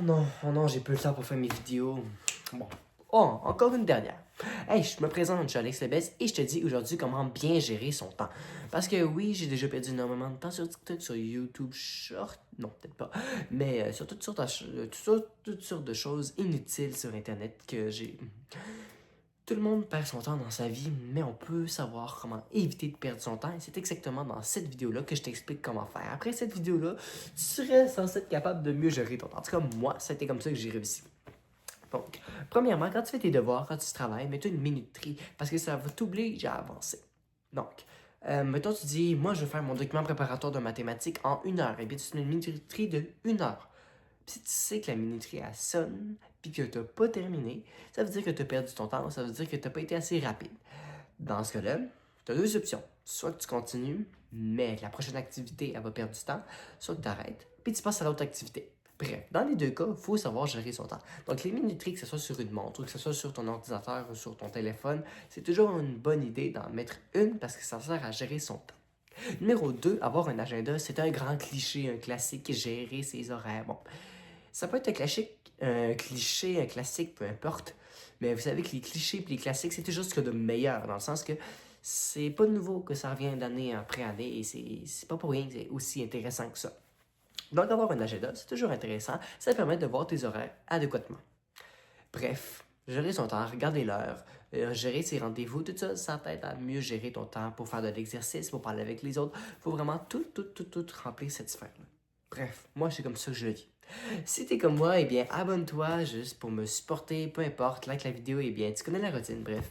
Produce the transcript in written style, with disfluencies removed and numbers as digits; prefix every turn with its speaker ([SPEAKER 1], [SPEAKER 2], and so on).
[SPEAKER 1] oh non, j'ai plus le temps pour faire mes vidéos. Bon. Oh, encore une dernière. Hey, je me présente, je suis Alex Lebesgue et je te dis aujourd'hui comment bien gérer son temps. Parce que oui, j'ai déjà perdu énormément de temps sur TikTok, sur YouTube Short, non, peut-être pas, mais sur toutes sortes de choses inutiles sur Internet que j'ai. Tout le monde perd son temps dans sa vie, mais on peut savoir comment éviter de perdre son temps. Et c'est exactement dans cette vidéo-là que je t'explique comment faire. Après cette vidéo-là, tu serais censé être capable de mieux gérer ton temps. En tout cas, moi, c'était comme ça que j'ai réussi. Donc, premièrement, quand tu fais tes devoirs, quand tu travailles, mets-toi une minuterie parce que ça va t'obliger à avancer. Donc, mettons, tu dis, moi, je veux faire mon document préparatoire de mathématiques en 1 heure. Et bien, tu mets une minuterie de 1 heure. Puis si tu sais que la minuterie, elle sonne, puis que tu n'as pas terminé, ça veut dire que tu as perdu ton temps, ça veut dire que tu n'as pas été assez rapide. Dans ce cas-là, tu as deux options. Soit que tu continues, mais que la prochaine activité, elle va perdre du temps, soit que tu arrêtes, puis tu passes à l'autre activité. Bref, dans les deux cas, il faut savoir gérer son temps. Donc, les minuteries, que ce soit sur une montre, ou que ce soit sur ton ordinateur ou sur ton téléphone, c'est toujours une bonne idée d'en mettre une parce que ça sert à gérer son temps. Numéro 2, avoir un agenda, c'est un grand cliché, un classique, gérer ses horaires. Bon, ça peut être un cliché, un classique, peu importe. Mais vous savez que les clichés et les classiques, c'est toujours ce qu'il y a de meilleur, dans le sens que c'est pas nouveau que ça revient d'année après année et c'est pas pour rien que c'est aussi intéressant que ça. Donc, avoir un agenda, c'est toujours intéressant. Ça permet de voir tes horaires adéquatement. Bref, gérer son temps, regarder l'heure, gérer ses rendez-vous, tout ça, ça t'aide à mieux gérer ton temps pour faire de l'exercice, pour parler avec les autres. Il faut vraiment tout remplir cette sphère-là. Bref, moi, c'est comme ça que je le vis. Si t'es comme moi, eh bien, abonne-toi juste pour me supporter, peu importe, like la vidéo, eh bien, tu connais la routine, bref.